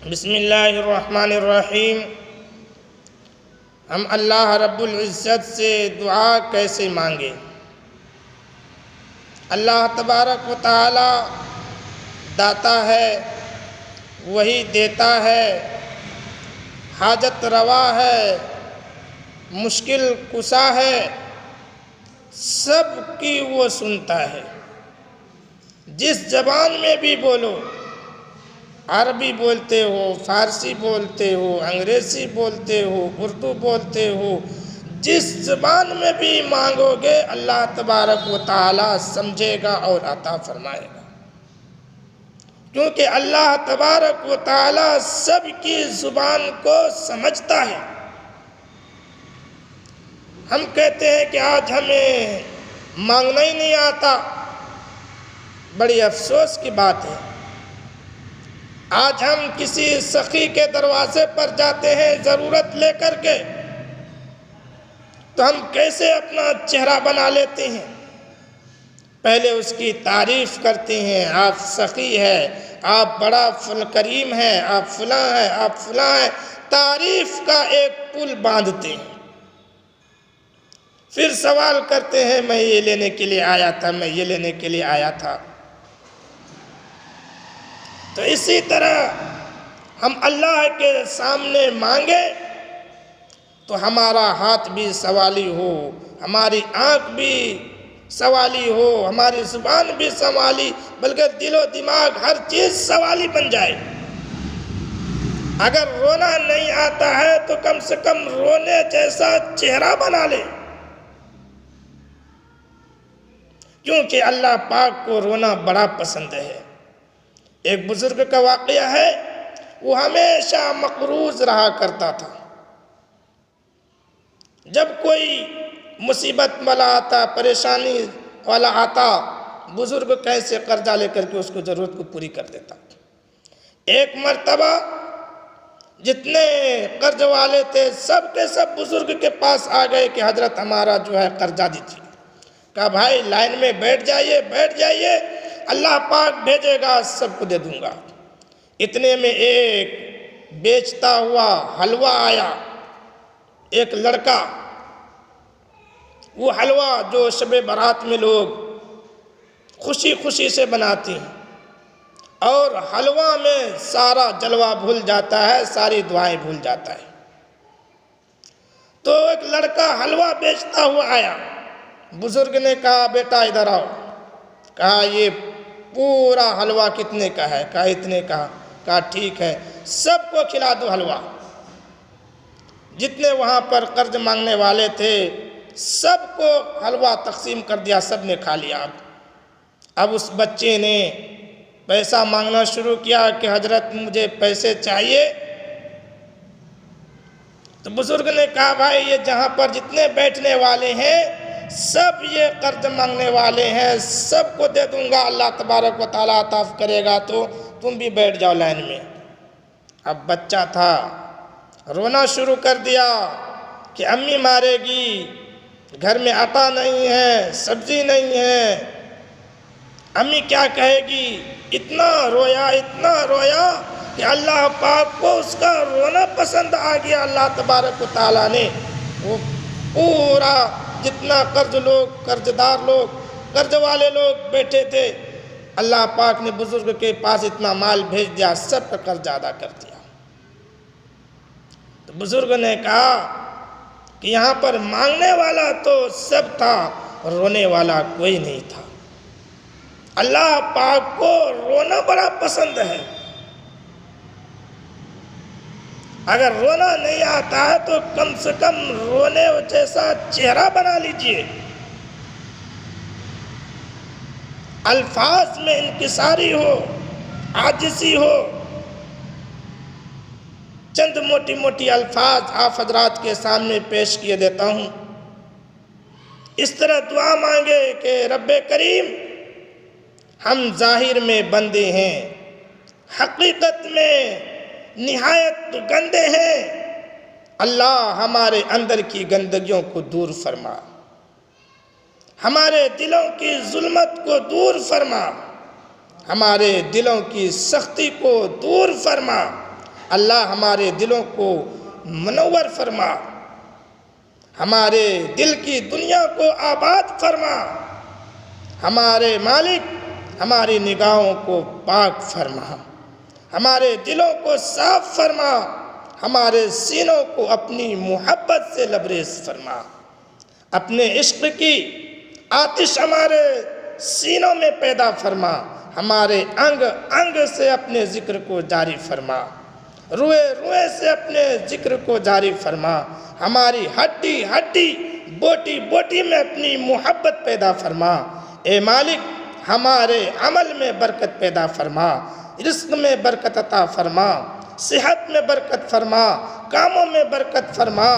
بسم اللہ الرحمن الرحیم۔ ہم اللہ رب العزت سے دعا کیسے مانگیں؟ اللہ تبارک و تعالی داتا ہے، وہی دیتا ہے، حاجت روا ہے، مشکل کشا ہے، سب کی وہ سنتا ہے۔ جس زبان میں بھی بولو، عربی بولتے ہو، فارسی بولتے ہو، انگریزی بولتے ہو، اردو بولتے ہو، جس زبان میں بھی مانگو گے اللہ تبارک و تعالی سمجھے گا اور عطا فرمائے گا، کیونکہ اللہ تبارک و تعالی سب کی زبان کو سمجھتا ہے۔ ہم کہتے ہیں کہ آج ہمیں مانگنا ہی نہیں آتا، بڑی افسوس کی بات ہے۔ آج ہم کسی سخی کے دروازے پر جاتے ہیں ضرورت لے کر کے، تو ہم کیسے اپنا چہرہ بنا لیتے ہیں؟ پہلے اس کی تعریف کرتے ہیں، آپ سخی ہے، آپ بڑا کریم ہے، آپ فلاں ہیں، آپ فلاں ہیں، تعریف کا ایک پل باندھتے ہیں۔ پھر سوال کرتے ہیں، میں یہ لینے کے لیے آیا تھا، میں یہ لینے کے لیے آیا تھا۔ تو اسی طرح ہم اللہ کے سامنے مانگے تو ہمارا ہاتھ بھی سوالی ہو، ہماری آنکھ بھی سوالی ہو، ہماری زبان بھی سوالی، بلکہ دل و دماغ ہر چیز سوالی بن جائے۔ اگر رونا نہیں آتا ہے تو کم سے کم رونے جیسا چہرہ بنا لے، کیونکہ اللہ پاک کو رونا بڑا پسند ہے۔ ایک بزرگ کا واقعہ ہے، وہ ہمیشہ مقروض رہا کرتا تھا۔ جب کوئی مصیبت والا آتا، پریشانی والا آتا، بزرگ کیسے قرضہ لے کر کے اس کو ضرورت کو پوری کر دیتا۔ ایک مرتبہ جتنے قرض والے تھے سب کے سب بزرگ کے پاس آ گئے کہ حضرت ہمارا جو ہے قرضہ دیجیے۔ کہا بھائی لائن میں بیٹھ جائیے، اللہ پاک بھیجے گا، سب کو دے دوں گا۔ اتنے میں ایک بیچتا ہوا حلوہ آیا، ایک لڑکا، وہ حلوہ جو شب برات میں لوگ خوشی خوشی سے بناتے ہیں، اور حلوہ میں سارا جلوہ بھول جاتا ہے، ساری دعائیں بھول جاتا ہے۔ تو ایک لڑکا حلوہ بیچتا ہوا آیا، بزرگ نے کہا بیٹا ادھر آؤ۔ کہا یہ پورا حلوہ کتنے کا ہے؟ کہا اتنے کا۔ کہا ٹھیک ہے، سب کو کھلا دو حلوہ۔ جتنے وہاں پر قرض مانگنے والے تھے سب کو حلوہ تقسیم کر دیا، سب نے کھا لیا۔ اب اس بچے نے پیسہ مانگنا شروع کیا کہ حضرت مجھے پیسے چاہیے۔ تو بزرگ نے کہا بھائی یہ جہاں پر جتنے بیٹھنے والے ہیں سب یہ قرض مانگنے والے ہیں، سب کو دے دوں گا، اللہ تبارک و تعالیٰ عطا کرے گا، تو تم بھی بیٹھ جاؤ لائن میں۔ اب بچہ تھا، رونا شروع کر دیا کہ امی مارے گی، گھر میں آٹا نہیں ہے، سبزی نہیں ہے، امی کیا کہے گی۔ اتنا رویا کہ اللہ پاک کو اس کا رونا پسند آ گیا۔ اللہ تبارک و تعالیٰ نے وہ پورا جتنا قرضدار لوگ، قرض والے لوگ بیٹھے تھے، اللہ پاک نے بزرگ کے پاس اتنا مال بھیج دیا، سب کا قرض ادا کر دیا۔ تو بزرگ نے کہا کہ یہاں پر مانگنے والا تو سب تھا، رونے والا کوئی نہیں تھا۔ اللہ پاک کو رونا بڑا پسند ہے۔ اگر رونا نہیں آتا ہے تو کم سے کم رونے جیسا چہرہ بنا لیجئے۔ الفاظ میں انکساری ہو، عاجزی ہو۔ چند موٹی موٹی الفاظ آپ حضرات کے سامنے پیش کیے دیتا ہوں۔ اس طرح دعا مانگے کہ رب کریم ہم ظاہر میں بندے ہیں، حقیقت میں نہایت گندے ہیں، اللہ ہمارے اندر کی گندگیوں کو دور فرما، ہمارے دلوں کی ظلمت کو دور فرما، ہمارے دلوں کی سختی کو دور فرما، اللہ ہمارے دلوں کو منور فرما، ہمارے دل کی دنیا کو آباد فرما، ہمارے مالک ہماری نگاہوں کو پاک فرما، ہمارے دلوں کو صاف فرما، ہمارے سینوں کو اپنی محبت سے لبریز فرما، اپنے عشق کی آتش ہمارے سینوں میں پیدا فرما، ہمارے انگ انگ سے اپنے ذکر کو جاری فرما، روئے روئے سے اپنے ذکر کو جاری فرما، ہماری ہڈی ہڈی بوٹی بوٹی میں اپنی محبت پیدا فرما۔ اے مالک ہمارے عمل میں برکت پیدا فرما، رزق میں برکت عطا فرما، صحت میں برکت فرما، کاموں میں برکت فرما،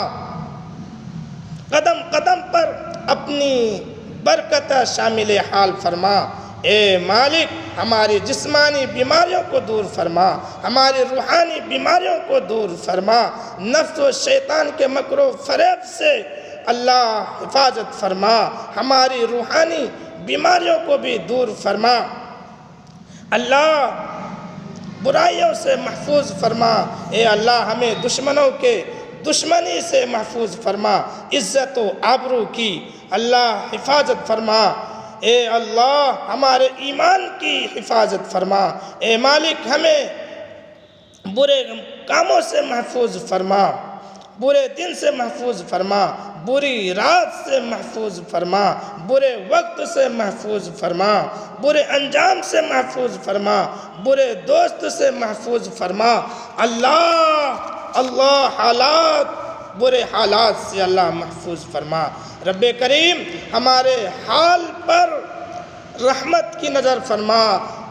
قدم قدم پر اپنی برکت شامل حال فرما۔ اے مالک ہماری جسمانی بیماریوں کو دور فرما، ہماری روحانی بیماریوں کو دور فرما، نفس و شیطان کے مکر و فریب سے اللہ حفاظت فرما، ہماری روحانی بیماریوں کو بھی دور فرما، اللہ برائیوں سے محفوظ فرما۔ اے اللہ ہمیں دشمنوں کے دشمنی سے محفوظ فرما، عزت و آبرو کی اللہ حفاظت فرما۔ اے اللہ ہمارے ایمان کی حفاظت فرما۔ اے مالک ہمیں برے کاموں سے محفوظ فرما، برے دن سے محفوظ فرما، بری رات سے محفوظ فرما، برے وقت سے محفوظ فرما، برے انجام سے محفوظ فرما، برے دوست سے محفوظ فرما۔ اللہ برے حالات سے اللہ محفوظ فرما۔ رب کریم ہمارے حال پر رحمت کی نظر فرما،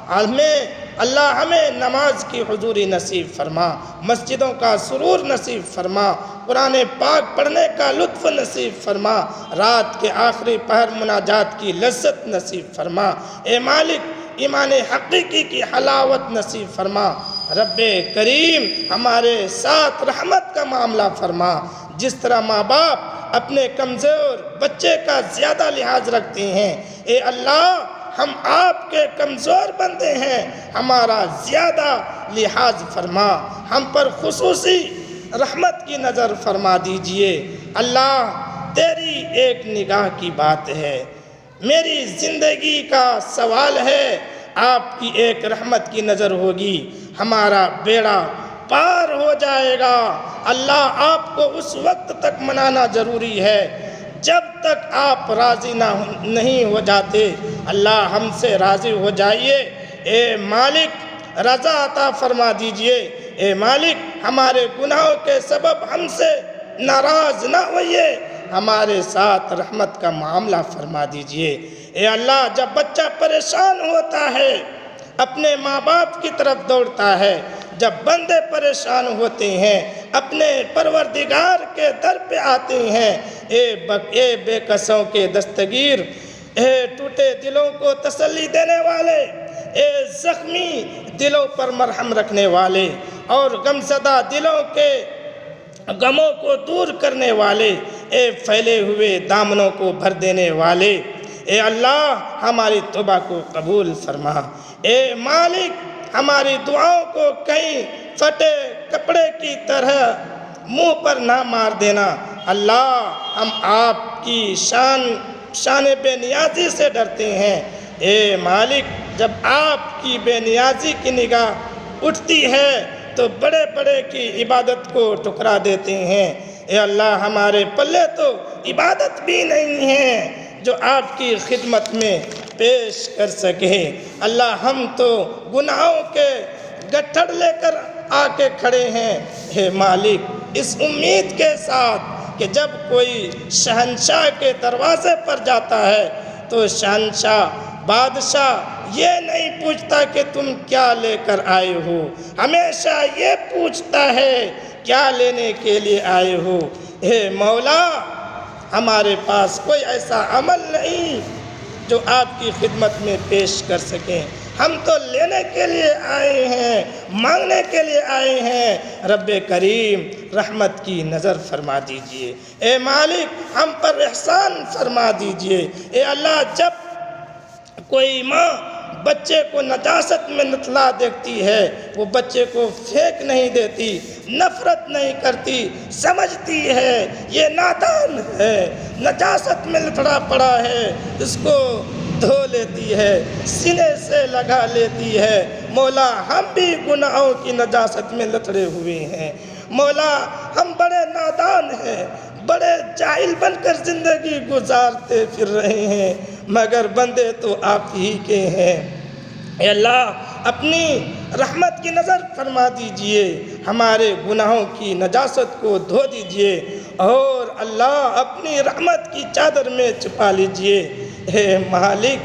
ہمیں نماز کی حضوری نصیب فرما، مسجدوں کا سرور نصیب فرما، قرآن پاک پڑھنے کا لطف نصیب فرما، رات کے آخری پہر مناجات کی لذت نصیب فرما۔ اے مالک ایمان حقیقی کی حلاوت نصیب فرما۔ رب کریم ہمارے ساتھ رحمت کا معاملہ فرما، جس طرح ماں باپ اپنے کمزور بچے کا زیادہ لحاظ رکھتے ہیں، اے اللہ ہم آپ کے کمزور بندے ہیں، ہمارا زیادہ لحاظ فرما، ہم پر خصوصی رحمت کی نظر فرما دیجئے۔ اللہ تیری ایک نگاہ کی بات ہے، میری زندگی کا سوال ہے، آپ کی ایک رحمت کی نظر ہوگی، ہمارا بیڑا پار ہو جائے گا۔ اللہ آپ کو اس وقت تک منانا ضروری ہے جب تک آپ راضی نہیں ہو جاتے۔ اللہ ہم سے راضی ہو جائیے۔ اے مالک رضا عطا فرما دیجئے۔ اے مالک ہمارے گناہوں کے سبب ہم سے ناراض نہ ہوئیے، ہمارے ساتھ رحمت کا معاملہ فرما دیجئے۔ اے اللہ جب بچہ پریشان ہوتا ہے اپنے ماں باپ کی طرف دوڑتا ہے، جب بندے پریشان ہوتے ہیں اپنے پروردگار کے در پہ آتے ہیں۔ اے بے کسوں کے دستگیر، اے ٹوٹے دلوں کو تسلی دینے والے، اے زخمی دلوں پر مرہم رکھنے والے اور غمزدہ دلوں کے غموں کو دور کرنے والے، اے پھیلے ہوئے دامنوں کو بھر دینے والے، اے اللہ ہماری توبہ کو قبول فرما۔ اے مالک ہماری دعاؤں کو کہیں پھٹے کپڑے کی طرح منہ پر نہ مار دینا۔ اللہ ہم آپ کی شان بے نیازی سے ڈرتے ہیں۔ اے مالک جب آپ کی بے نیازی کی نگاہ اٹھتی ہے تو بڑے بڑے کی عبادت کو ٹکرا دیتے ہیں۔ اے اللہ ہمارے پلے تو عبادت بھی نہیں ہے جو آپ کی خدمت میں پیش کر سکے۔ اللہ ہم تو گناہوں کے گٹھڑ لے کر آ کے کھڑے ہیں۔ اے مالک اس امید کے ساتھ کہ جب کوئی شہنشاہ کے دروازے پر جاتا ہے تو شہنشاہ بادشاہ یہ نہیں پوچھتا کہ تم کیا لے کر آئے ہو، ہمیشہ یہ پوچھتا ہے کیا لینے کے لیے آئے ہو۔ اے مولا ہمارے پاس کوئی ایسا عمل نہیں جو آپ کی خدمت میں پیش کر سکیں، ہم تو لینے کے لیے آئے ہیں، مانگنے کے لیے آئے ہیں۔ رب کریم رحمت کی نظر فرما دیجئے۔ اے مالک ہم پر احسان فرما دیجئے۔ اے اللہ جب کوئی ماں بچے کو نجاست میں نتلا دیکھتی ہے وہ بچے کو پھینک نہیں دیتی، نفرت نہیں کرتی، سمجھتی ہے یہ نادان ہے، نجاست میں لتڑا پڑا ہے، اس کو دھو لیتی ہے، سینے سے لگا لیتی ہے۔ مولا ہم بھی گناہوں کی نجاست میں لتڑے ہوئے ہیں، مولا ہم بڑے نادان ہیں، بڑے جاہل بن کر زندگی گزارتے پھر رہے ہیں، مگر بندے تو آپ ہی کے ہیں۔ اے اللہ اپنی رحمت کی نظر فرما دیجئے، ہمارے گناہوں کی نجاست کو دھو دیجئے، اور اللہ اپنی رحمت کی چادر میں چھپا لیجئے۔ اے مالک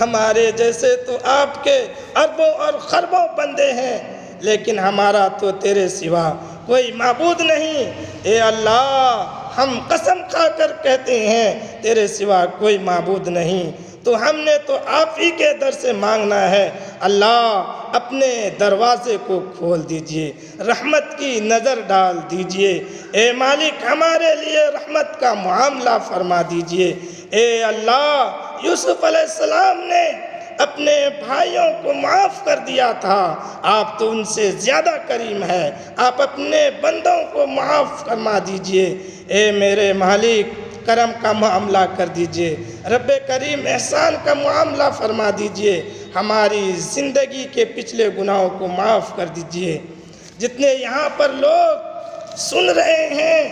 ہمارے جیسے تو آپ کے اربوں اور خربوں بندے ہیں، لیکن ہمارا تو تیرے سوا کوئی معبود نہیں۔ اے اللہ ہم قسم کھا کر کہتے ہیں تیرے سوا کوئی معبود نہیں، تو ہم نے تو آپ ہی کے در سے مانگنا ہے۔ اللہ اپنے دروازے کو کھول دیجئے، رحمت کی نظر ڈال دیجئے۔ اے مالک ہمارے لیے رحمت کا معاملہ فرما دیجئے۔ اے اللہ یوسف علیہ السلام نے اپنے بھائیوں کو معاف کر دیا تھا، آپ تو ان سے زیادہ کریم ہے، آپ اپنے بندوں کو معاف فرما دیجئے۔ اے میرے مالک کرم کا معاملہ کر دیجئے، رب کریم احسان کا معاملہ فرما دیجئے، ہماری زندگی کے پچھلے گناہوں کو معاف کر دیجئے۔ جتنے یہاں پر لوگ سن رہے ہیں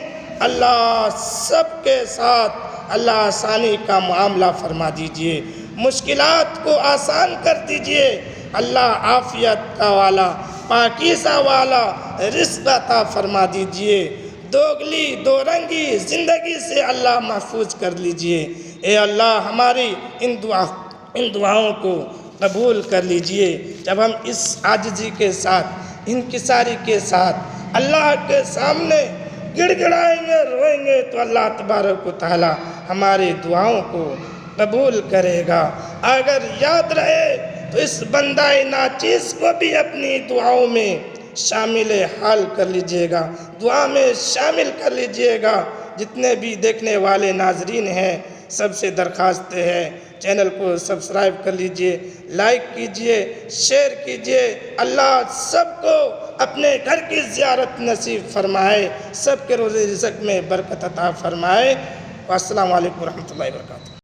اللہ سب کے ساتھ اللہ آسانی کا معاملہ فرما دیجئے، مشکلات کو آسان کر دیجئے۔ اللہ عافیت کا والا، پاکیزہ والا رزق عطا فرما دیجئے، دوگلی دو رنگی زندگی سے اللہ محفوظ کر لیجئے۔ اے اللہ ہماری ان دعاؤں کو قبول کر لیجئے۔ جب ہم اس عاجزی کے ساتھ، انکساری کے ساتھ اللہ کے سامنے گڑ گڑائیں گے، روئیں گے، تو اللہ تبارک و تعالی ہماری دعاؤں کو قبول کرے گا۔ اگر یاد رہے تو اس بندہ ناچیز کو بھی اپنی دعاؤں میں شامل حال کر لیجئے گا، دعا میں شامل کر لیجئے گا۔ جتنے بھی دیکھنے والے ناظرین ہیں سب سے درخواست ہے چینل کو سبسکرائب کر لیجئے، لائک کیجئے، شیئر کیجئے۔ اللہ سب کو اپنے گھر کی زیارت نصیب فرمائے، سب کے روزی رزق میں برکت عطا فرمائے۔ السلام علیکم ورحمۃ اللہ وبرکاتہ۔